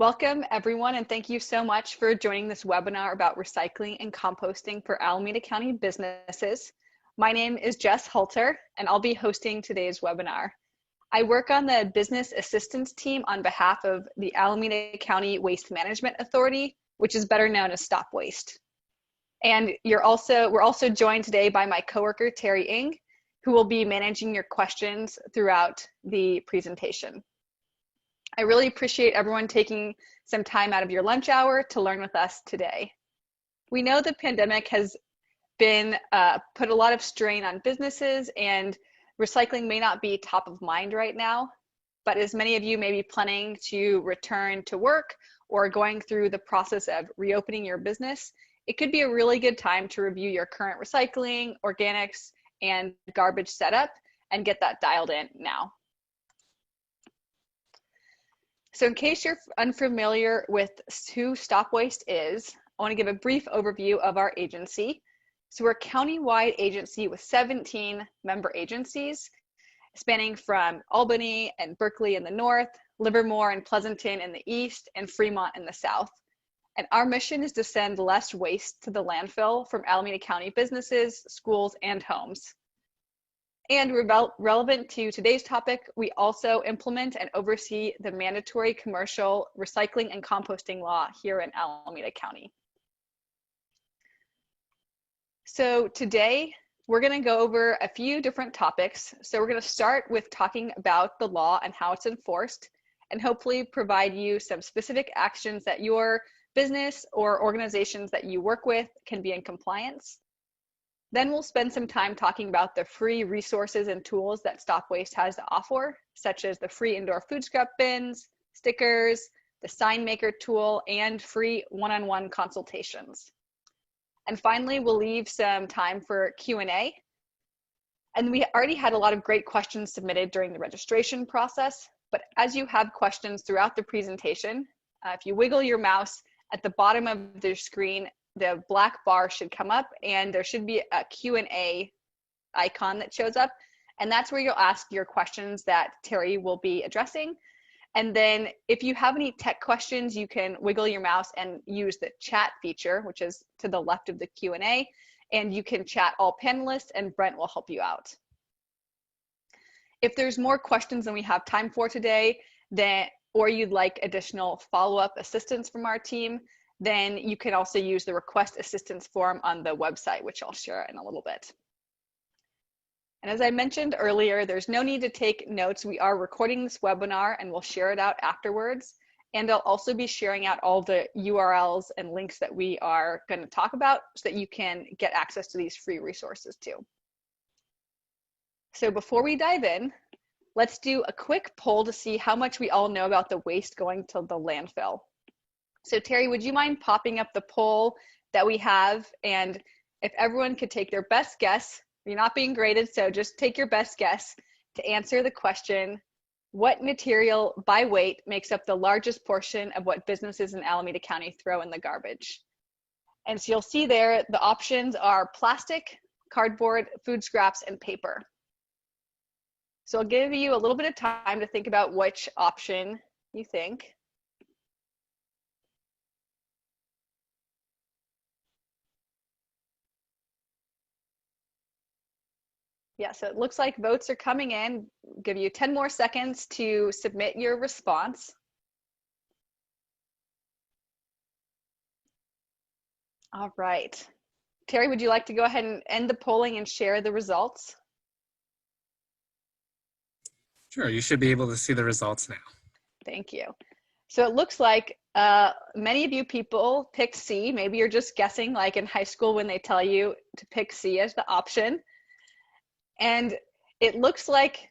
Welcome everyone, and thank you so much for joining this webinar about recycling and composting for Alameda County businesses. My name is Jess Halter, and I'll be hosting today's webinar. I work on the business assistance team on behalf of the Alameda County Waste Management Authority, which is better known as StopWaste. And we're also joined today by my coworker, Terry Ng, who will be managing your questions throughout the presentation. I really appreciate everyone taking some time out of your lunch hour to learn with us today. We know the pandemic has been put a lot of strain on businesses, and recycling may not be top of mind right now, but as many of you may be planning to return to work or going through the process of reopening your business, it could be a really good time to review your current recycling, organics, and garbage setup and get that dialed in now. So in case you're unfamiliar with who StopWaste is, I want to give a brief overview of our agency. So we're a county-wide agency with 17 member agencies, spanning from Albany and Berkeley in the north, Livermore and Pleasanton in the east, and Fremont in the south. And our mission is to send less waste to the landfill from Alameda County businesses, schools, and homes. And relevant to today's topic, we also implement and oversee the mandatory commercial recycling and composting law here in Alameda County. So today, we're going to go over a few different topics. So we're going to start with talking about the law and how it's enforced, and hopefully provide you some specific actions that your business or organizations that you work with can be in compliance. Then we'll spend some time talking about the free resources and tools that StopWaste has to offer, such as the free indoor food scrap bins, stickers, the sign maker tool, and free one-on-one consultations. And finally, we'll leave some time for Q&A. And we already had a lot of great questions submitted during the registration process, but as you have questions throughout the presentation, if you wiggle your mouse at the bottom of the screen, the black bar should come up and there should be a Q&A icon that shows up. And that's where you'll ask your questions that Terry will be addressing. And then if you have any tech questions, you can wiggle your mouse and use the chat feature, which is to the left of the Q&A, and you can chat all panelists and Brent will help you out. If there's more questions than we have time for today, or you'd like additional follow-up assistance from our team, then you can also use the request assistance form on the website, which I'll share in a little bit. And as I mentioned earlier, there's no need to take notes. We are recording this webinar and we'll share it out afterwards. And I'll also be sharing out all the URLs and links that we are going to talk about so that you can get access to these free resources too. So before we dive in, let's do a quick poll to see how much we all know about the waste going to the landfill. So Terry, would you mind popping up the poll that we have? And if everyone could take their best guess, you're not being graded, so just take your best guess to answer the question, what material by weight makes up the largest portion of what businesses in Alameda County throw in the garbage? And so you'll see there, the options are plastic, cardboard, food scraps, and paper. So I'll give you a little bit of time to think about which option you think. Yeah, so it looks like votes are coming in. I'll give you 10 more seconds to submit your response. All right. Terry, would you like to go ahead and end the polling and share the results? Sure, you should be able to see the results now. Thank you. So it looks like many of you people picked C. Maybe you're just guessing, like in high school when they tell you to pick C as the option. And it looks like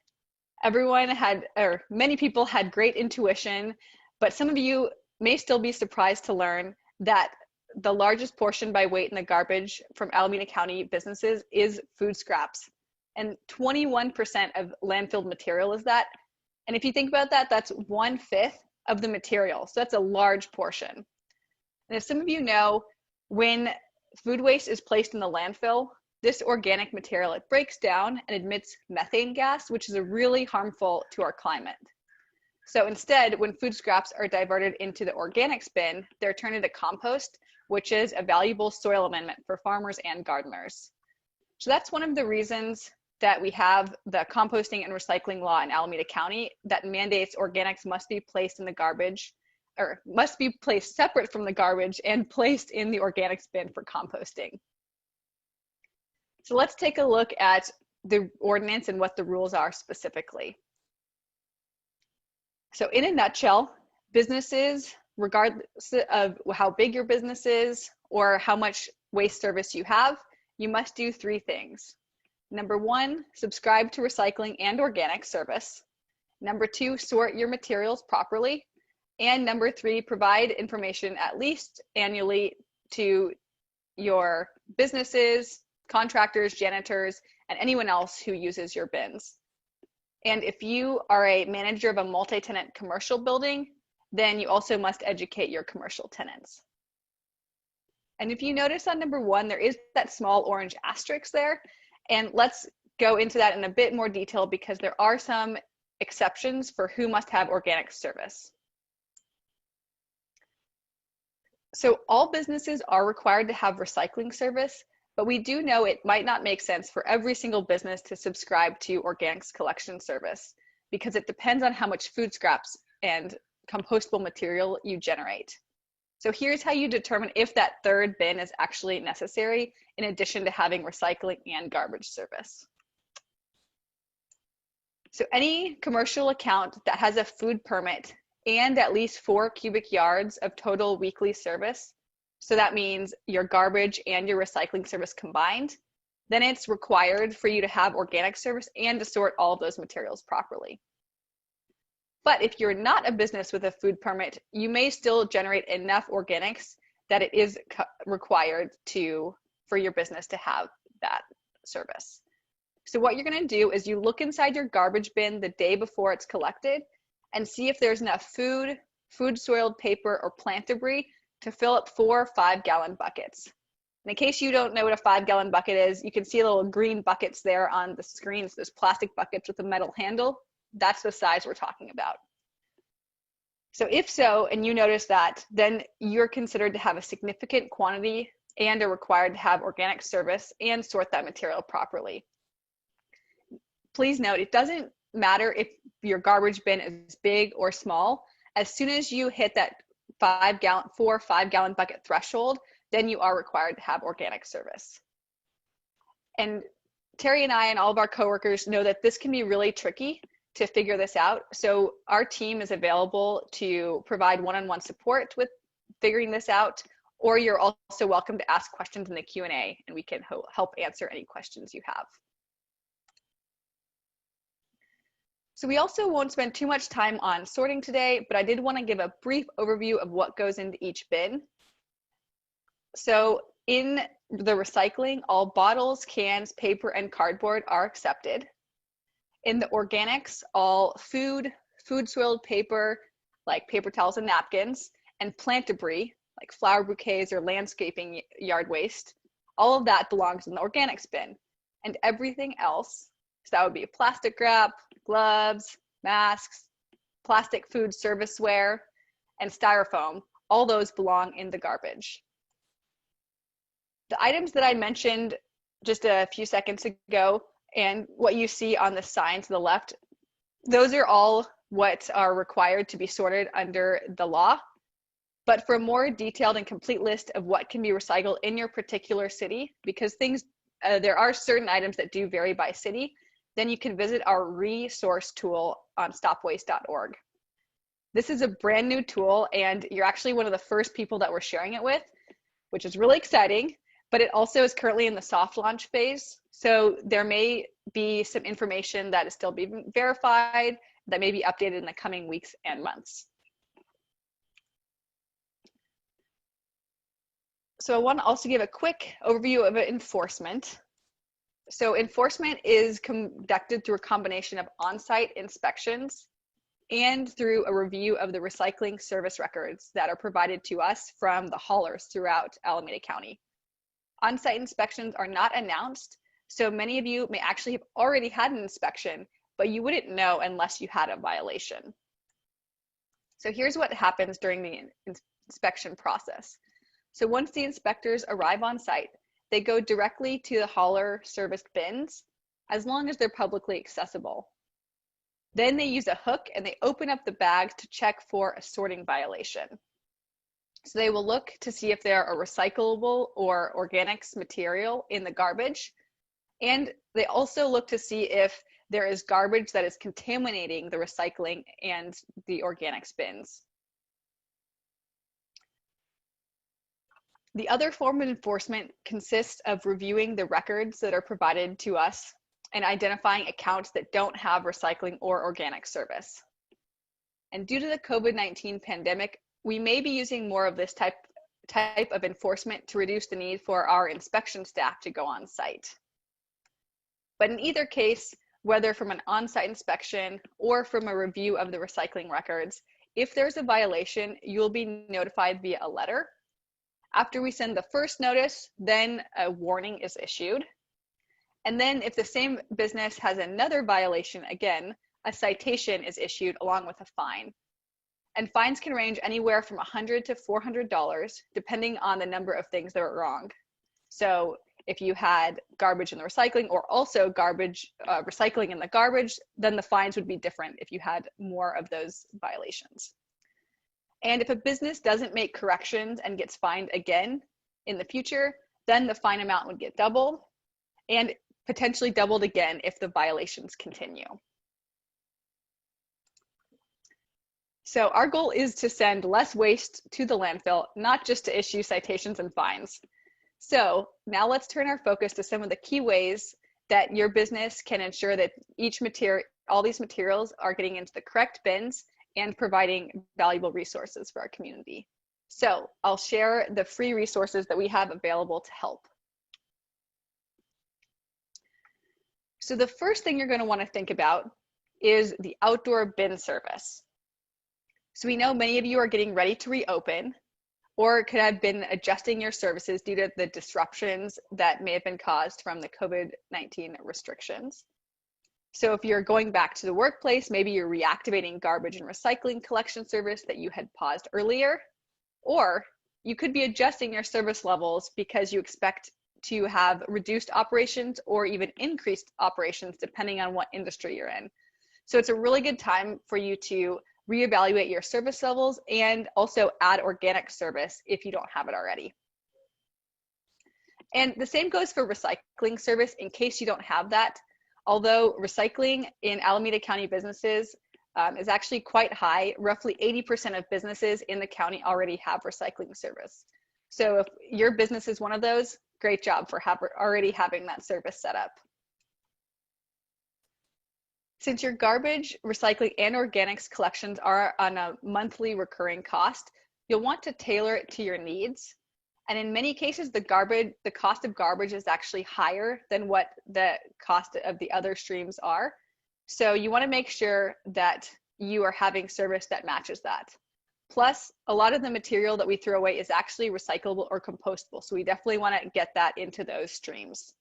everyone had, or many people had great intuition, but some of you may still be surprised to learn that the largest portion by weight in the garbage from Alameda County businesses is food scraps. And 21% of landfill material is that. And if you think about that, that's 1/5 of the material. So that's a large portion. And as some of you know, when food waste is placed in the landfill, this organic material, it breaks down and emits methane gas, which is really harmful to our climate. So instead, when food scraps are diverted into the organics bin, they're turned into compost, which is a valuable soil amendment for farmers and gardeners. So that's one of the reasons that we have the composting and recycling law in Alameda County that mandates organics must be placed in the garbage, or must be placed separate from the garbage and placed in the organics bin for composting. So let's take a look at the ordinance and what the rules are specifically. So in a nutshell, businesses, regardless of how big your business is or how much waste service you have, you must do three things. Number one, subscribe to recycling and organic service. Number two, sort your materials properly. And number three, provide information at least annually to your businesses, contractors, janitors, and anyone else who uses your bins. And if you are a manager of a multi-tenant commercial building, then you also must educate your commercial tenants. And if you notice on number one, there is that small orange asterisk there. And let's go into that in a bit more detail because there are some exceptions for who must have organic service. So all businesses are required to have recycling service, but we do know it might not make sense for every single business to subscribe to organics collection service because it depends on how much food scraps and compostable material you generate. So here's how you determine if that third bin is actually necessary in addition to having recycling and garbage service. So any commercial account that has a food permit and at least 4 cubic yards of total weekly service, so that means your garbage and your recycling service combined, then it's required for you to have organic service and to sort all of those materials properly. But if you're not a business with a food permit, you may still generate enough organics that it is required for your business to have that service. So what you're going to do is you look inside your garbage bin the day before it's collected and see if there's enough food, soiled paper, or plant debris to fill up 4 5-gallon buckets. And in case you don't know what a 5-gallon bucket is, you can see little green buckets there on the screens. Those plastic buckets with a metal handle. That's the size we're talking about. So if so, and you notice that, then you're considered to have a significant quantity and are required to have organic service and sort that material properly. Please note, it doesn't matter if your garbage bin is big or small. As soon as you hit that 4 5-gallon bucket threshold, then you are required to have organic service. And Terry and I and all of our coworkers know that this can be really tricky to figure this out. So our team is available to provide one-on-one support with figuring this out, or you're also welcome to ask questions in the Q&A and we can help answer any questions you have. So we also won't spend too much time on sorting today, but I did want to give a brief overview of what goes into each bin. So in the recycling, all bottles, cans, paper, and cardboard are accepted. In the organics, all food soiled paper, like paper towels and napkins, and plant debris, like flower bouquets or landscaping yard waste, all of that belongs in the organics bin. And everything else, so that would be plastic wrap, gloves, masks, plastic food serviceware, and styrofoam, all those belong in the garbage. The items that I mentioned just a few seconds ago and what you see on the sign to the left, those are all what are required to be sorted under the law. But for a more detailed and complete list of what can be recycled in your particular city, because there are certain items that do vary by city, then you can visit our resource tool on StopWaste.org. This is a brand new tool and you're actually one of the first people that we're sharing it with, which is really exciting, but it also is currently in the soft launch phase. So there may be some information that is still being verified that may be updated in the coming weeks and months. So I want to also give a quick overview of enforcement. So enforcement is conducted through a combination of on-site inspections and through a review of the recycling service records that are provided to us from the haulers throughout Alameda County. On-site inspections are not announced, so many of you may actually have already had an inspection, but you wouldn't know unless you had a violation. So here's what happens during the inspection process. So once the inspectors arrive on site, they go directly to the hauler serviced bins as long as they're publicly accessible. Then they use a hook and they open up the bag to check for a sorting violation. So they will look to see if there are recyclable or organics material in the garbage. And they also look to see if there is garbage that is contaminating the recycling and the organics bins. The other form of enforcement consists of reviewing the records that are provided to us and identifying accounts that don't have recycling or organic service. And due to the COVID-19 pandemic, we may be using more of this type of enforcement to reduce the need for our inspection staff to go on site. But in either case, whether from an on-site inspection or from a review of the recycling records, if there's a violation, you will be notified via a letter. After we send the first notice, then a warning is issued. And then if the same business has another violation, again, a citation is issued along with a fine. And fines can range anywhere from $100 to $400, depending on the number of things that are wrong. So if you had garbage in the recycling or also garbage recycling in the garbage, then the fines would be different if you had more of those violations. And if a business doesn't make corrections and gets fined again in the future, then the fine amount would get doubled and potentially doubled again if the violations continue. So our goal is to send less waste to the landfill, not just to issue citations and fines. So now let's turn our focus to some of the key ways that your business can ensure that all these materials are getting into the correct bins and providing valuable resources for our community. So I'll share the free resources that we have available to help. So the first thing you're going to want to think about is the outdoor bin service. So we know many of you are getting ready to reopen or could have been adjusting your services due to the disruptions that may have been caused from the COVID-19 restrictions. So if you're going back to the workplace, maybe you're reactivating garbage and recycling collection service that you had paused earlier, or you could be adjusting your service levels because you expect to have reduced operations or even increased operations depending on what industry you're in. So it's a really good time for you to reevaluate your service levels and also add organic service if you don't have it already. And the same goes for recycling service in case you don't have that. Although recycling in Alameda County businesses is actually quite high, roughly 80% of businesses in the county already have recycling service. So if your business is one of those, great job for already having that service set up. Since your garbage, recycling, and organics collections are on a monthly recurring cost, you'll want to tailor it to your needs. And in many cases, the cost of garbage is actually higher than what the cost of the other streams are. So you want to make sure that you are having service that matches that. Plus, a lot of the material that we throw away is actually recyclable or compostable. So we definitely want to get that into those streams.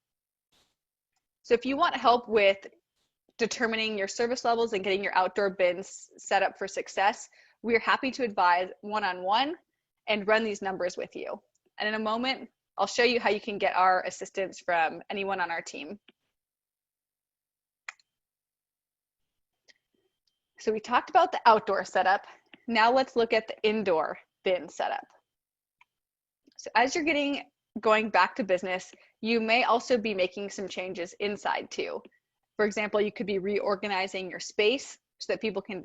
So if you want help with determining your service levels and getting your outdoor bins set up for success, we're happy to advise one-on-one and run these numbers with you. And in a moment, I'll show you how you can get our assistance from anyone on our team. So we talked about the outdoor setup. Now let's look at the indoor bin setup. So as you're going back to business, you may also be making some changes inside too. For example, you could be reorganizing your space so that people can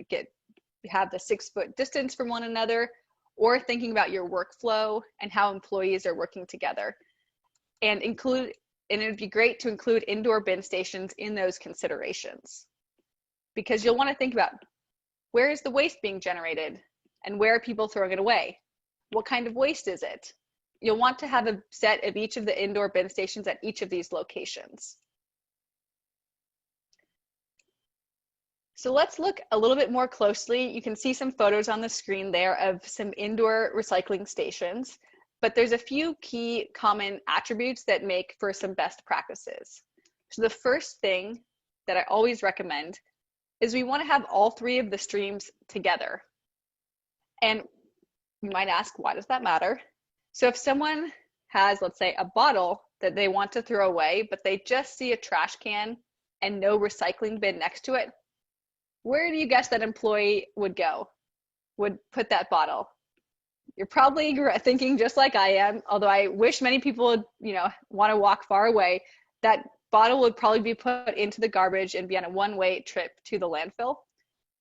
have the 6-foot distance from one another, or thinking about your workflow and how employees are working together. And it would be great to include indoor bin stations in those considerations, because you'll want to think about where is the waste being generated and where are people throwing it away? What kind of waste is it? You'll want to have a set of each of the indoor bin stations at each of these locations. So let's look a little bit more closely. You can see some photos on the screen there of some indoor recycling stations, but there's a few key common attributes that make for some best practices. So the first thing that I always recommend is we want to have all 3 of the streams together. And you might ask, why does that matter? So if someone has, let's say, a bottle that they want to throw away, but they just see a trash can and no recycling bin next to it, where do you guess that employee would go, would put that bottle? You're probably thinking just like I am, although I wish many people would, want to walk far away. That bottle would probably be put into the garbage and be on a one-way trip to the landfill.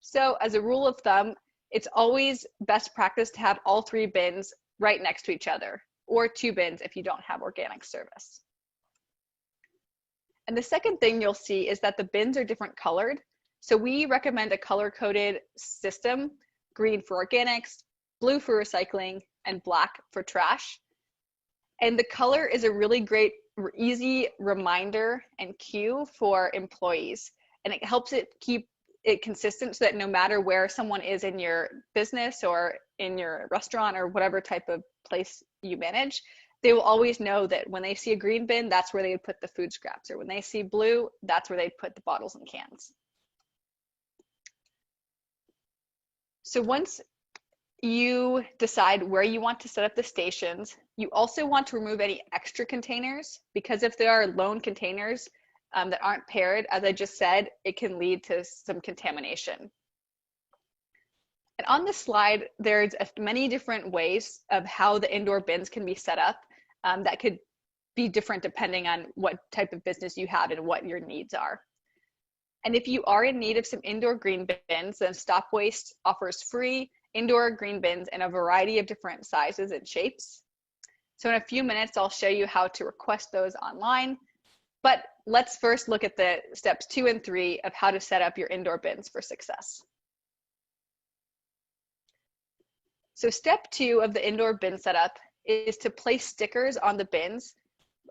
So as a rule of thumb, it's always best practice to have all 3 bins right next to each other, or 2 bins if you don't have organic service. And the second thing you'll see is that the bins are different colored. So we recommend a color-coded system, green for organics, blue for recycling, and black for trash. And the color is a really great, easy reminder and cue for employees. And it helps it keep it consistent so that no matter where someone is in your business or in your restaurant or whatever type of place you manage, they will always know that when they see a green bin, that's where they would put the food scraps, or when they see blue, that's where they'd put the bottles and cans. So once you decide where you want to set up the stations, you also want to remove any extra containers, because if there are lone containers that aren't paired, as I just said, it can lead to some contamination. And on this slide, there's many different ways of how the indoor bins can be set up that could be different depending on what type of business you have and what your needs are. And if you are in need of some indoor green bins, then StopWaste offers free indoor green bins in a variety of different sizes and shapes. So in a few minutes, I'll show you how to request those online. But let's first look at the steps 2 and 3 of how to set up your indoor bins for success. So step 2 of the indoor bin setup is to place stickers on the bins,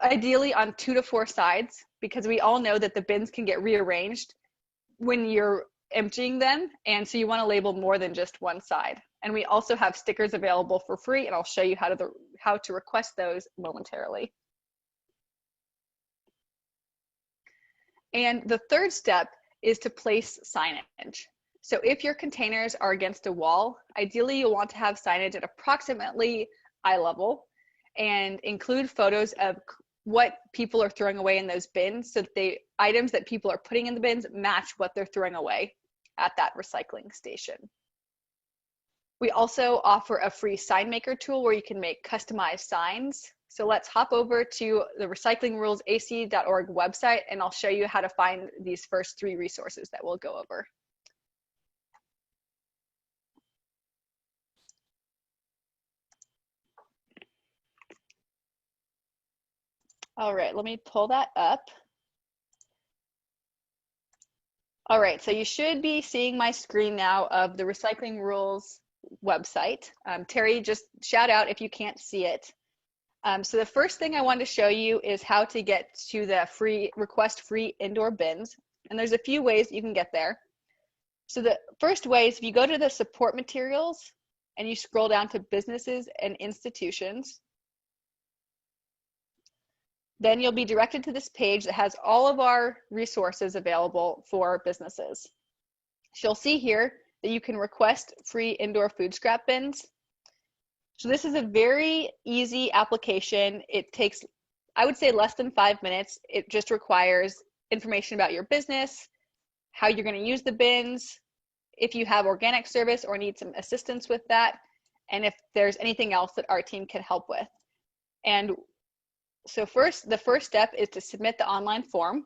ideally on 2 to 4 sides, because we all know that the bins can get rearranged when you're emptying them, and so you want to label more than just one side. And we also have stickers available for free, and I'll show you how to request those momentarily. And the third step is to place signage. So if your containers are against a wall, ideally you'll want to have signage at approximately eye level and include photos of what people are throwing away in those bins, so that the items that people are putting in the bins match what they're throwing away at that recycling station. We also offer a free sign maker tool where you can make customized signs. So let's hop over to the recyclingrulesAC.org website, and I'll show you how to find these first 3 resources that we'll go over. All right, let me pull that up. All right, so you should be seeing my screen now of the Recycling Rules website. Terry, just shout out if you can't see it. So the first thing I wanted to show you is how to get to the request free indoor bins. And there's a few ways you can get there. So the first way is if you go to the support materials and you scroll down to businesses and institutions, then you'll be directed to this page that has all of our resources available for businesses. So you'll see here that you can request free indoor food scrap bins. So this is a very easy application. It takes, I would say, less than 5 minutes. It just requires information about your business, how you're going to use the bins, if you have organic service or need some assistance with that, and if there's anything else that our team can help with. And so the first step is to submit the online form.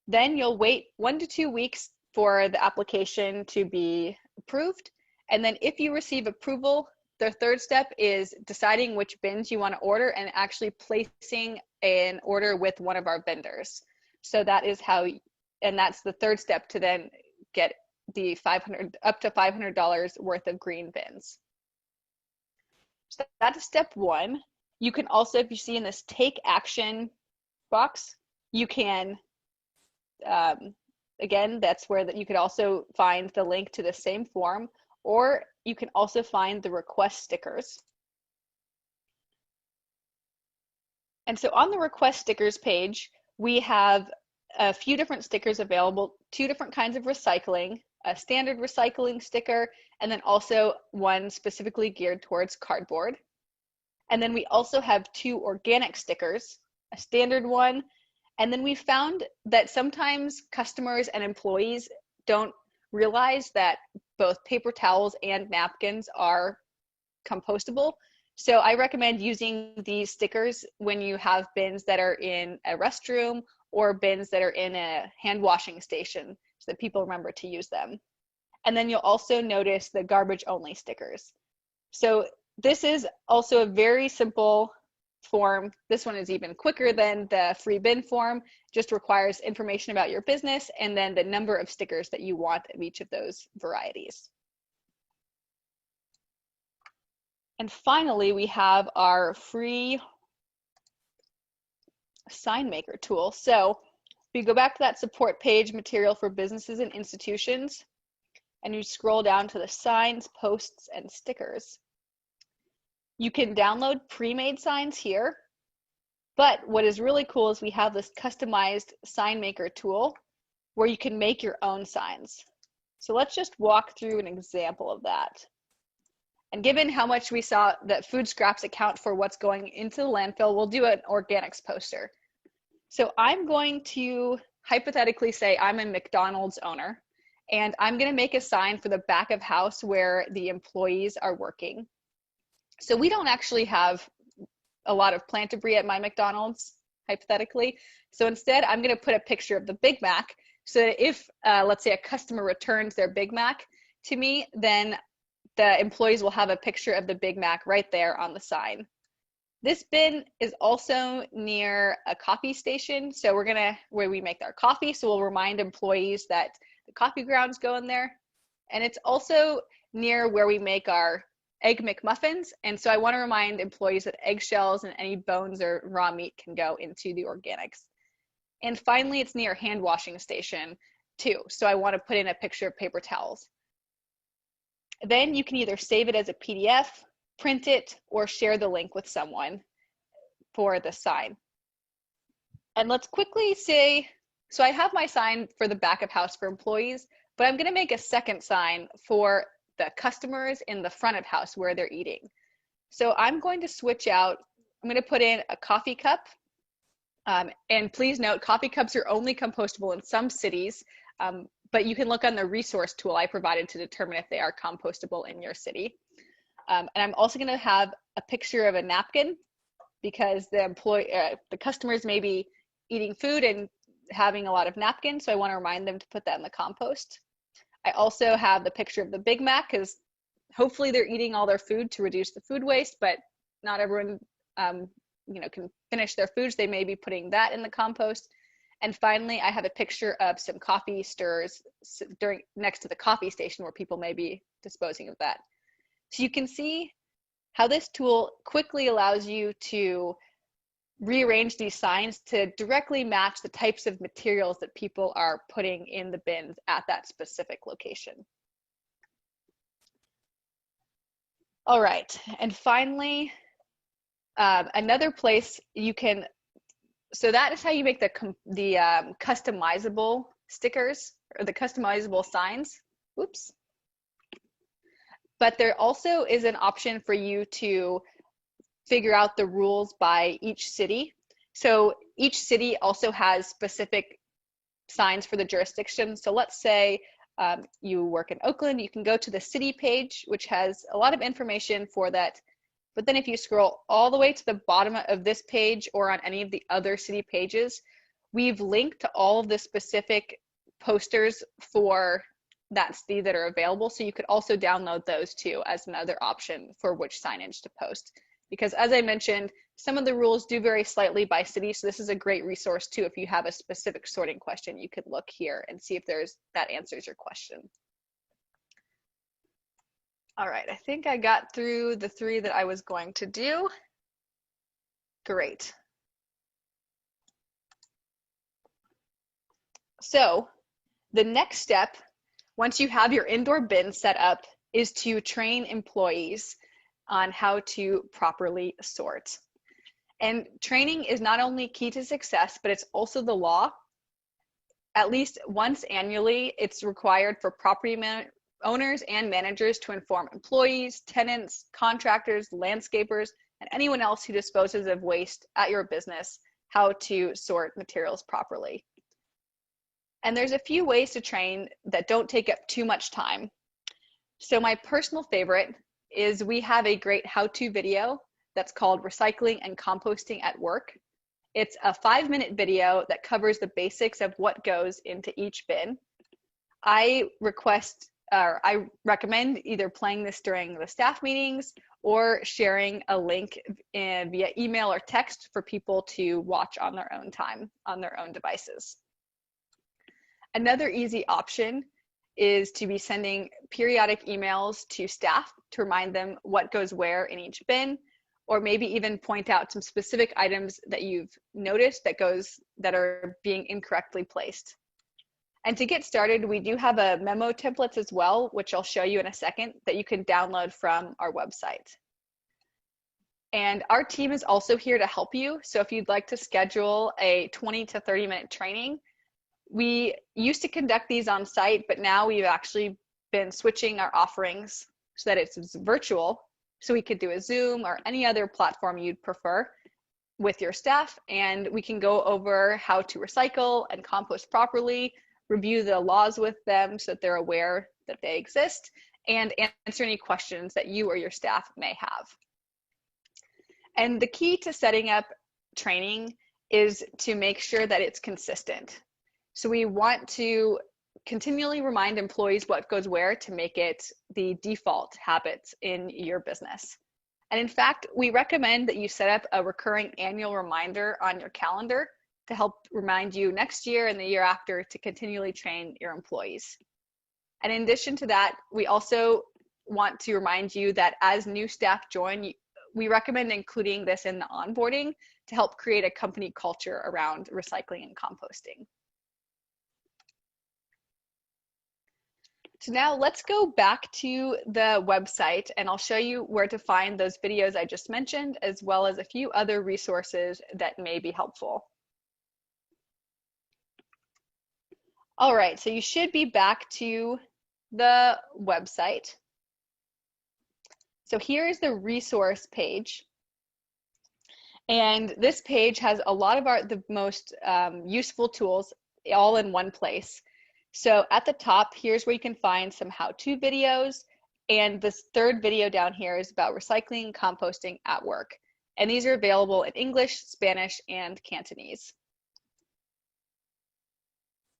Then you'll wait 1 to 2 weeks for the application to be approved. And then if you receive approval, the third step is deciding which bins you want to order and actually placing an order with one of our vendors. So that is how, and that's the third step to then get the up to $500 worth of green bins. So that's step 1. You can also, if you see in this take action box, you can, again, that's where you could also find the link to the same form, or you can also find the request stickers. And so on the request stickers page, we have a few different stickers available, 2 different kinds of recycling, a standard recycling sticker, and then also one specifically geared towards cardboard. And then we also have 2 organic stickers, a standard one, and then we found that sometimes customers and employees don't realize that both paper towels and napkins are compostable. So I recommend using these stickers when you have bins that are in a restroom or bins that are in a hand washing station so that people remember to use them. And then you'll also notice the garbage only stickers. So this is also a very simple form. This one is even quicker than the free bin form, just requires information about your business and then the number of stickers that you want of each of those varieties. And finally, we have our free sign maker tool. So if you go back to that support page, material for businesses and institutions, and you scroll down to the signs, posts, and stickers, you can download pre-made signs here. But what is really cool is we have this customized sign maker tool where you can make your own signs. So let's just walk through an example of that. And given how much we saw that food scraps account for what's going into the landfill, we'll do an organics poster. So I'm going to hypothetically say I'm a McDonald's owner, and I'm going to make a sign for the back of house where the employees are working. So we don't actually have a lot of plant debris at my McDonald's, hypothetically. So instead, I'm going to put a picture of the Big Mac so that if, let's say, a customer returns their Big Mac to me, then the employees will have a picture of the Big Mac right there on the sign. This bin is also near a coffee station. So where we make our coffee. So we'll remind employees that the coffee grounds go in there. And it's also near where we make our Egg McMuffins. And so I want to remind employees that eggshells and any bones or raw meat can go into the organics. And finally, it's near a hand washing station too. So I want to put in a picture of paper towels. Then you can either save it as a PDF, print it, or share the link with someone for the sign. And let's quickly say, so I have my sign for the back of house for employees, but I'm going to make a second sign for the customers in the front of house where they're eating. So I'm going to switch out, I'm going to put in a coffee cup. And please note, coffee cups are only compostable in some cities, but you can look on the resource tool I provided to determine if they are compostable in your city. And I'm also going to have a picture of a napkin because the customers may be eating food and having a lot of napkins, so I want to remind them to put that in the compost. I also have the picture of the Big Mac because hopefully they're eating all their food to reduce the food waste, but not everyone can finish their foods. They may be putting that in the compost. And finally, I have a picture of some coffee stirrers next to the coffee station where people may be disposing of that. So you can see how this tool quickly allows you to rearrange these signs to directly match the types of materials that people are putting in the bins at that specific location. All right, and finally, another place you can, so that is how you make the customizable stickers or the customizable signs. Oops. But there also is an option for you to figure out the rules by each city. So each city also has specific signs for the jurisdiction. So let's say you work in Oakland, you can go to the city page, which has a lot of information for that. But then if you scroll all the way to the bottom of this page or on any of the other city pages, we've linked to all of the specific posters for that city that are available. So you could also download those too as another option for which signage to post. Because as I mentioned, some of the rules do vary slightly by city. So this is a great resource too. If you have a specific sorting question, you could look here and see if that answers your question. All right, I think I got through the 3 that I was going to do. Great. So the next step, once you have your indoor bin set up, is to train employees on how to properly sort. And training is not only key to success, but it's also the law. at least once annually, it's required for property owners and managers to inform employees, tenants, contractors, landscapers, and anyone else who disposes of waste at your business how to sort materials properly. And there's a few ways to train that don't take up too much time. So my personal favorite is we have a great how-to video that's called Recycling and Composting at Work. It's a 5-minute video that covers the basics of what goes into each bin. I recommend either playing this during the staff meetings or sharing a link via email or text for people to watch on their own time, on their own devices. Another easy option is to be sending periodic emails to staff to remind them what goes where in each bin, or maybe even point out some specific items that you've noticed that are being incorrectly placed. And to get started, we do have a memo templates as well, which I'll show you in a second, that you can download from our website. And our team is also here to help you. So if you'd like to schedule a 20 to 30-minute training, we used to conduct these on site, but now we've actually been switching our offerings so that it's virtual. So we could do a Zoom or any other platform you'd prefer with your staff, and we can go over how to recycle and compost properly, review the laws with them so that they're aware that they exist, and answer any questions that you or your staff may have. And the key to setting up training is to make sure that it's consistent. So we want to continually remind employees what goes where to make it the default habits in your business. And in fact, we recommend that you set up a recurring annual reminder on your calendar to help remind you next year and the year after to continually train your employees. And in addition to that, we also want to remind you that as new staff join, we recommend including this in the onboarding to help create a company culture around recycling and composting. So now let's go back to the website, and I'll show you where to find those videos I just mentioned, as well as a few other resources that may be helpful. All right, so you should be back to the website. So here's the resource page. And this page has a lot of the most useful tools all in one place. So at the top, here's where you can find some how-to videos. And this third video down here is about recycling and composting at work. And these are available in English, Spanish, and Cantonese.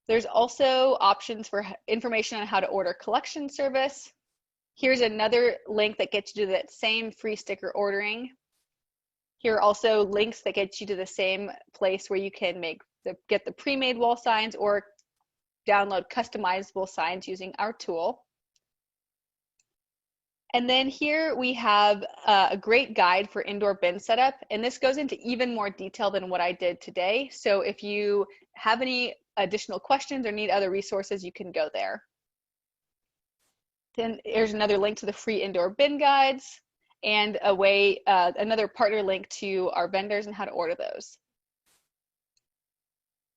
There's also options for information on how to order collection service. Here's another link that gets you to that same free sticker ordering. Here are also links that get you to the same place where you can get the pre-made wall signs or download customizable signs using our tool. And then here we have a great guide for indoor bin setup, and this goes into even more detail than what I did today. So if you have any additional questions or need other resources, you can go there. Then there's another link to the free indoor bin guides and another partner link to our vendors and how to order those.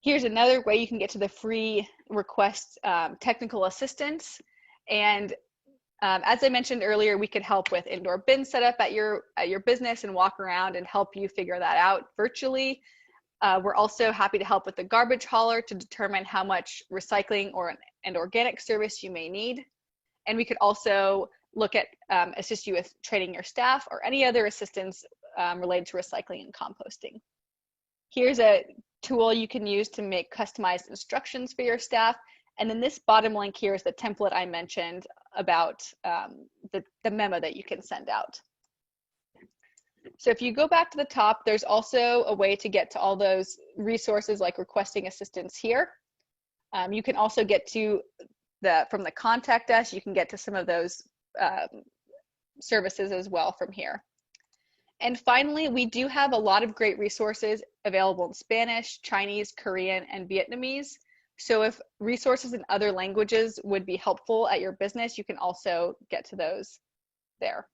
Here's another way you can get to the free request technical assistance. And as I mentioned earlier, we could help with indoor bin setup at your business and walk around and help you figure that out virtually. We're also happy to help with the garbage hauler to determine how much recycling and organic service you may need. And we could also look at assist you with training your staff or any other assistance related to recycling and composting. Here's a tool you can use to make customized instructions for your staff. And then this bottom link here is the template I mentioned about the memo that you can send out. So if you go back to the top, there's also a way to get to all those resources like requesting assistance here. You can also get to from the contact us, you can get to some of those services as well from here. And finally, we do have a lot of great resources available in Spanish, Chinese, Korean, and Vietnamese. So if resources in other languages would be helpful at your business, you can also get to those there.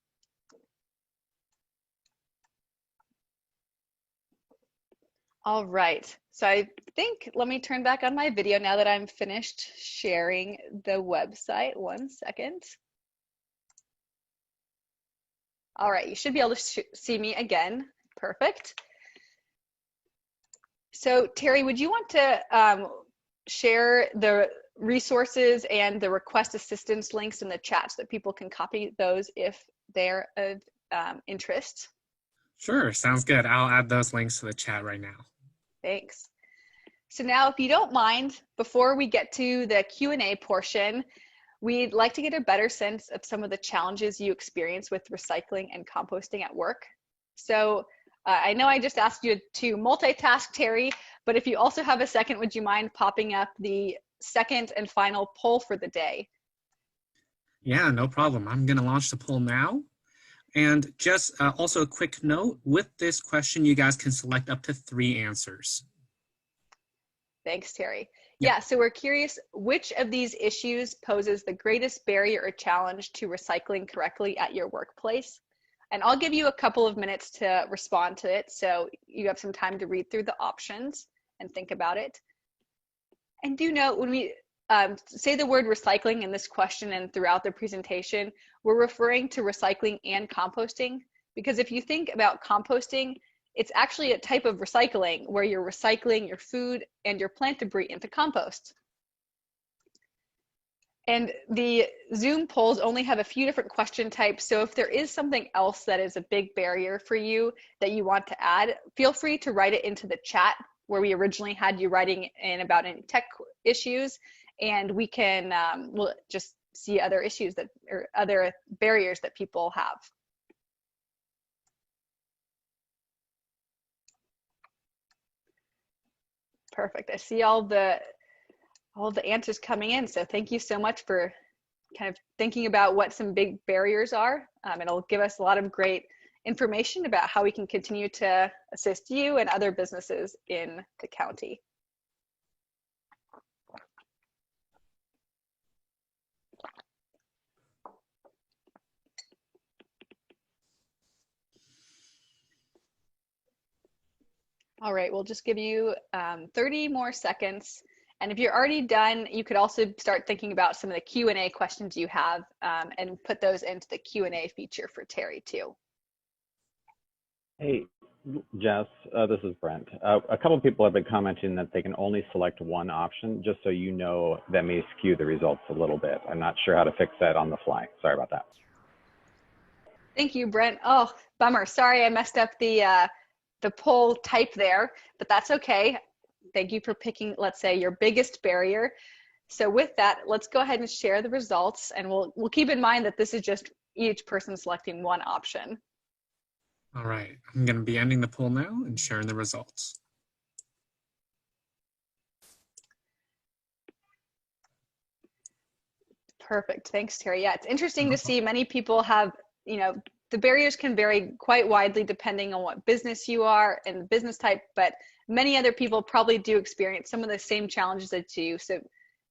All right. So I think, let me turn back on my video now that I'm finished sharing the website. One second. All right, you should be able to see me again. Perfect. So Terry, would you want to share the resources and the request assistance links in the chat so that people can copy those if they're of interest? Sure, sounds good. I'll add those links to the chat right now. Thanks. So now, if you don't mind, before we get to the Q&A portion, we'd like to get a better sense of some of the challenges you experience with recycling and composting at work. So I know I just asked you to multitask, Terry, but if you also have a second, would you mind popping up the second and final poll for the day? Yeah, no problem. I'm going to launch the poll now. And just also a quick note, with this question, you guys can select up to 3 answers. Thanks, Terry. Yep. Yeah, so we're curious, which of these issues poses the greatest barrier or challenge to recycling correctly at your workplace? And I'll give you a couple of minutes to respond to it, so you have some time to read through the options and think about it. And do note, when we say the word recycling in this question and throughout the presentation, we're referring to recycling and composting, because if you think about composting, it's actually a type of recycling where you're recycling your food and your plant debris into compost. And the Zoom polls only have a few different question types, so if there is something else that is a big barrier for you that you want to add, feel free to write it into the chat where we originally had you writing in about any tech issues, and we can we'll just see other issues that or other barriers that people have. Perfect. I see all the answers coming in. So thank you so much for kind of thinking about what some big barriers are. It'll give us a lot of great information about how we can continue to assist you and other businesses in the county. All right, we'll just give you 30 more seconds. And if you're already done, you could also start thinking about some of the Q&A questions you have and put those into the Q&A feature for Terry too. Hey, Jess, this is Brent. A couple of people have been commenting that they can only select one option, just so you know that may skew the results a little bit. I'm not sure how to fix that on the fly. Sorry about that. Thank you, Brent. Oh, bummer. Sorry I messed up the poll type there, but that's okay. Thank you for picking, let's say, your biggest barrier. So with that, let's go ahead and share the results, and we'll keep in mind that this is just each person selecting one option. All right, I'm going to be ending the poll now and sharing the results. Perfect. Thanks, Terry. Yeah, it's interesting to see many people have, the barriers can vary quite widely depending on what business you are and the business type, but many other people probably do experience some of the same challenges as you. So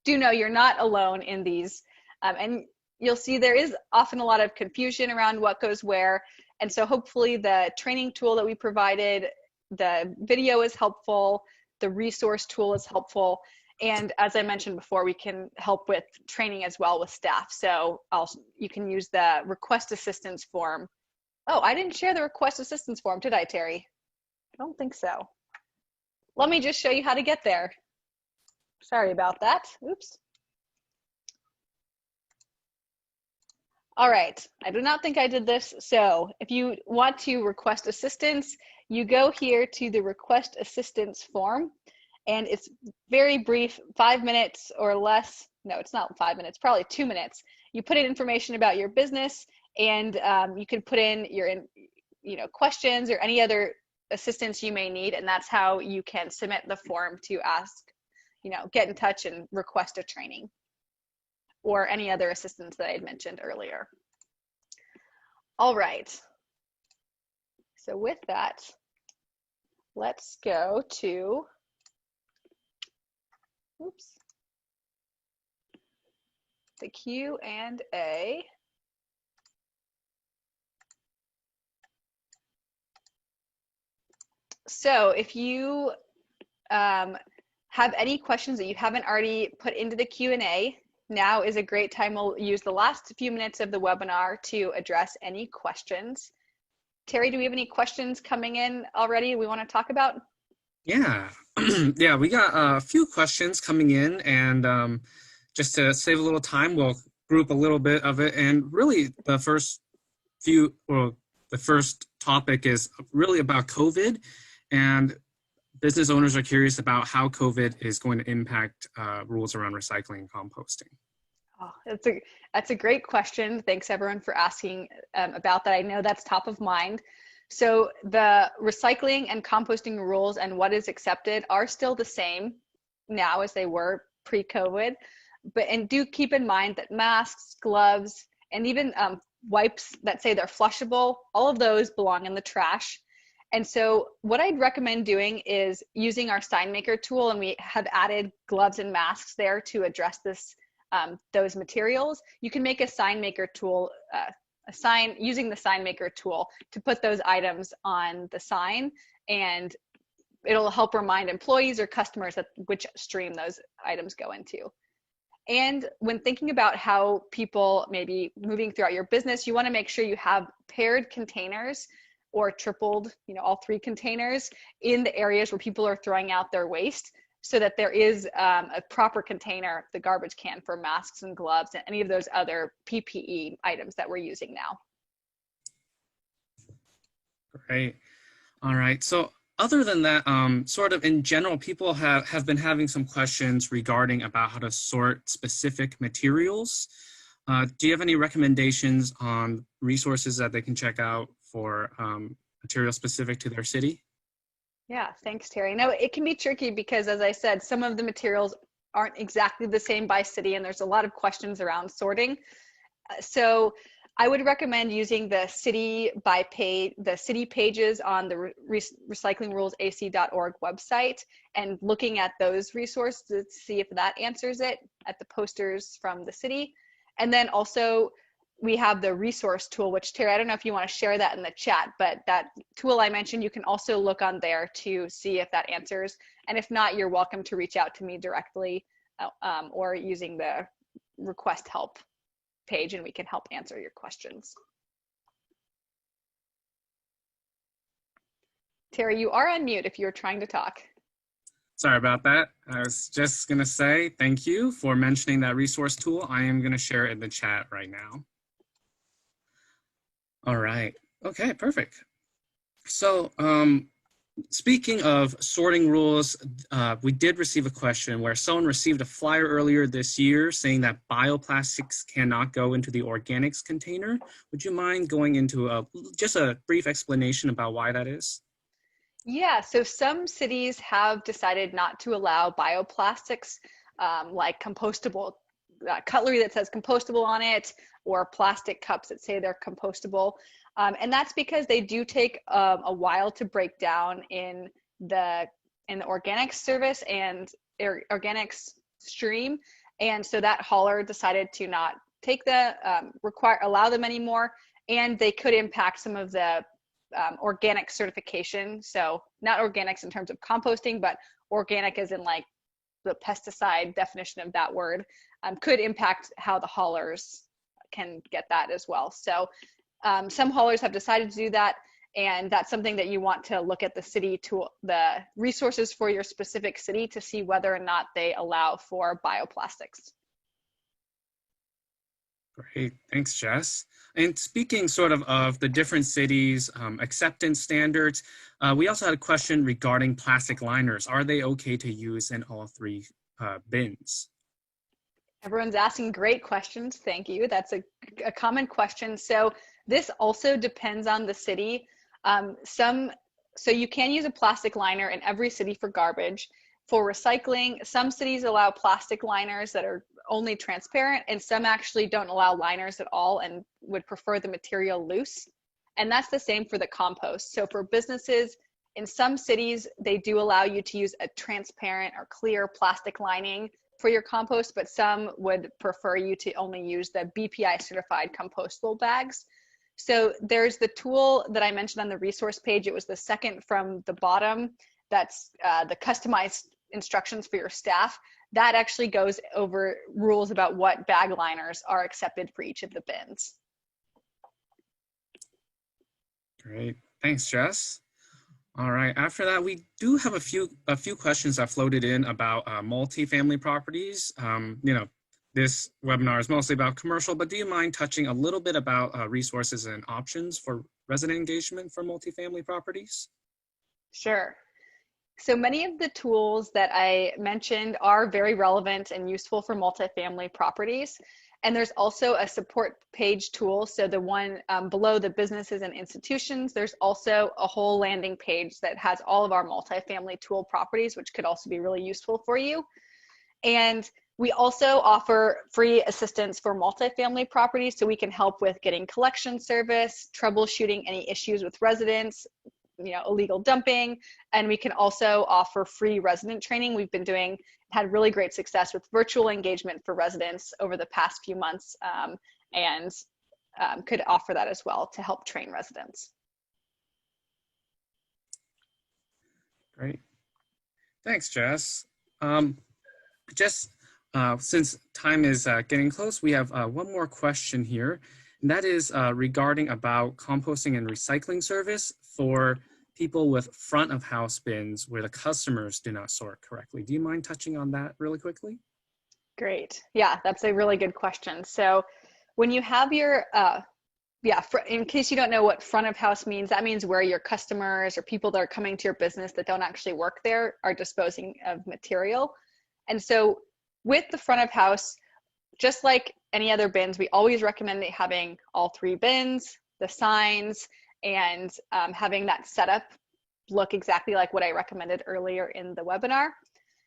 do know you're not alone in these. And you'll see there is often a lot of confusion around what goes where. And so hopefully the training tool that we provided, the video is helpful, the resource tool is helpful. And as I mentioned before, we can help with training as well with staff. So you can use the request assistance form. Oh, I didn't share the request assistance form, did I, Terry? I don't think so. Let me just show you how to get there. Sorry about that. Oops. All right, I do not think I did this. So if you want to request assistance, you go here to the request assistance form, and it's very brief, 5 minutes or less. No, it's not 5 minutes, probably 2 minutes. You put in information about your business, and you can put in your questions or any other assistance you may need, and that's how you can submit the form to ask, get in touch and request a training or any other assistance that I had mentioned earlier. All right. So with that, let's go to, the Q&A. So if you have any questions that you haven't already put into the Q&A, now is a great time. We'll use the last few minutes of the webinar to address any questions. Terry, do we have any questions coming in already we want to talk about? Yeah, yeah, we got a few questions coming in, and just to save a little time, we'll group a little bit of it. And really, the first topic is really about COVID, and business owners are curious about how COVID is going to impact rules around recycling and composting. Oh, that's a great question. Thanks everyone for asking about that. I know that's top of mind. So the recycling and composting rules and what is accepted are still the same now as they were pre-COVID, and do keep in mind that masks, gloves, and even wipes that say they're flushable, all of those belong in the trash. And so what I'd recommend doing is using our sign maker tool, and we have added gloves and masks there to address this, those materials. You can make a sign maker tool, using the sign maker tool to put those items on the sign, and it'll help remind employees or customers that which stream those items go into. And when thinking about how people may be moving throughout your business, you want to make sure you have paired containers or tripled, all 3 containers in the areas where people are throwing out their waste, so that there is a proper container, the garbage can, for masks and gloves and any of those other PPE items that we're using now. Great. All right. So other than that, sort of in general, people have been having some questions regarding about how to sort specific materials. Do you have any recommendations on resources that they can check out for materials specific to their city? Yeah, thanks, Terry. No, it can be tricky because, as I said, some of the materials aren't exactly the same by city, and there's a lot of questions around sorting. So I would recommend using the city pages on the recyclingrulesAC.org website and looking at those resources to see if that answers it, at the posters from the city. And then also we have the resource tool, which, Terry, I don't know if you want to share that in the chat, but that tool I mentioned, you can also look on there to see if that answers. And if not, you're welcome to reach out to me directly or using the request help page, and we can help answer your questions. Terry, you are on mute if you're trying to talk. Sorry about that. I was just going to say thank you for mentioning that resource tool. I am going to share it in the chat right now. All right. Okay, perfect. So speaking of sorting rules, we did receive a question where someone received a flyer earlier this year saying that bioplastics cannot go into the organics container. Would you mind going into just a brief explanation about why that is? Yeah, so some cities have decided not to allow bioplastics like compostable cutlery that says compostable on it, or plastic cups that say they're compostable. And that's because they do take a while to break down in the organics service and organics stream. And so that hauler decided to not take allow them anymore, and they could impact some of the organic certification. So not organics in terms of composting, but organic as in like the pesticide definition of that word, could impact how the haulers can get that as well. So some haulers have decided to do that, and that's something that you want to look at the resources for your specific city to see whether or not they allow for bioplastics. Great, thanks, Jess. And speaking sort of the different cities' acceptance standards, we also had a question regarding plastic liners. Are they okay to use in all 3 bins? Everyone's asking great questions. Thank you. That's a common question. So this also depends on the city. So you can use a plastic liner in every city for garbage. For recycling, some cities allow plastic liners that are only transparent, and some actually don't allow liners at all and would prefer the material loose. And that's the same for the compost. So for businesses, in some cities, they do allow you to use a transparent or clear plastic lining for your compost, but some would prefer you to only use the BPI certified compostable bags. So there's the tool that I mentioned on the resource page. It was the second from the bottom. That's the customized instructions for your staff. That actually goes over rules about what bag liners are accepted for each of the bins. Great. Thanks, Jess. All right. After that, we do have a few questions that floated in about multifamily properties. This webinar is mostly about commercial, but do you mind touching a little bit about resources and options for resident engagement for multifamily properties? Sure. So many of the tools that I mentioned are very relevant and useful for multifamily properties. And there's also a support page tool. So the one below the businesses and institutions, there's also a whole landing page that has all of our multifamily tool properties, which could also be really useful for you. And we also offer free assistance for multifamily properties, so we can help with getting collection service, troubleshooting any issues with residents, illegal dumping, and we can also offer free resident training. We've been had really great success with virtual engagement for residents over the past few months, and could offer that as well to help train residents. Great. Thanks, Jess. Since time is getting close, we have one more question here, and that is regarding about composting and recycling service for people with front of house bins where the customers do not sort correctly. Do you mind touching on that really quickly? Great. Yeah, that's a really good question. So when you have your, in case you don't know what front of house means, that means where your customers or people that are coming to your business that don't actually work there are disposing of material. And so with the front of house, just like any other bins, we always recommend having all 3 bins, the signs, and having that setup look exactly like what I recommended earlier in the webinar.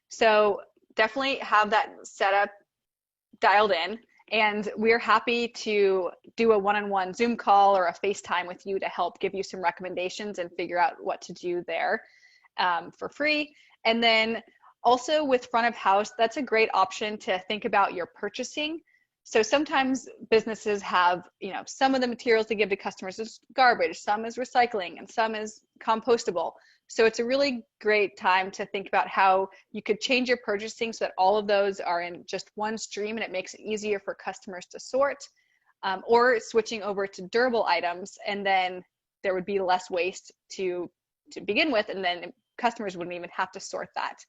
So definitely have that setup dialed in, and we're happy to do a one-on-one Zoom call or a FaceTime with you to help give you some recommendations and figure out what to do there for free. And then also with front of house, that's a great option to think about your purchasing. So sometimes businesses have, some of the materials they give to customers is garbage, some is recycling, and some is compostable. So it's a really great time to think about how you could change your purchasing so that all of those are in just one stream and it makes it easier for customers to sort, or switching over to durable items, and then there would be less waste to begin with, and then customers wouldn't even have to sort that.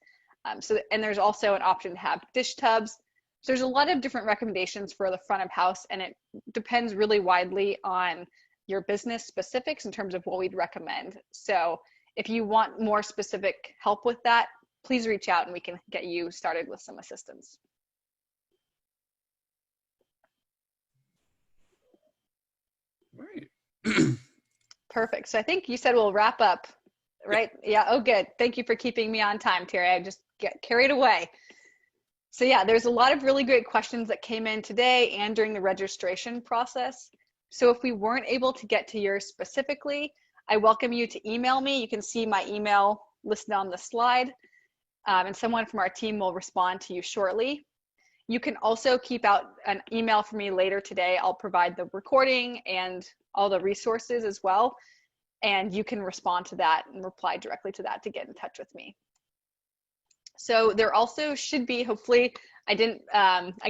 And there's also an option to have dish tubs. So there's a lot of different recommendations for the front of house, and it depends really widely on your business specifics in terms of what we'd recommend. So if you want more specific help with that, please reach out and we can get you started with some assistance. Right. Perfect. So I think you said we'll wrap up, right? Yeah. Oh, good. Thank you for keeping me on time, Terry. I just get carried away. So yeah, there's a lot of really great questions that came in today and during the registration process. So if we weren't able to get to yours specifically, I welcome you to email me. You can see my email listed on the slide, and someone from our team will respond to you shortly. You can also keep out an email from me later today. I'll provide the recording and all the resources as well, and you can respond to that and reply directly to that to get in touch with me. So there also should be, hopefully, I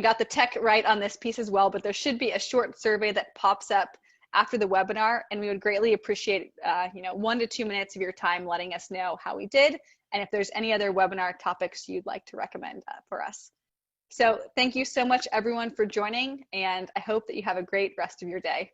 got the tech right on this piece as well, but there should be a short survey that pops up after the webinar, and we would greatly appreciate 1 to 2 minutes of your time letting us know how we did, and if there's any other webinar topics you'd like to recommend for us. So thank you so much, everyone, for joining, and I hope that you have a great rest of your day.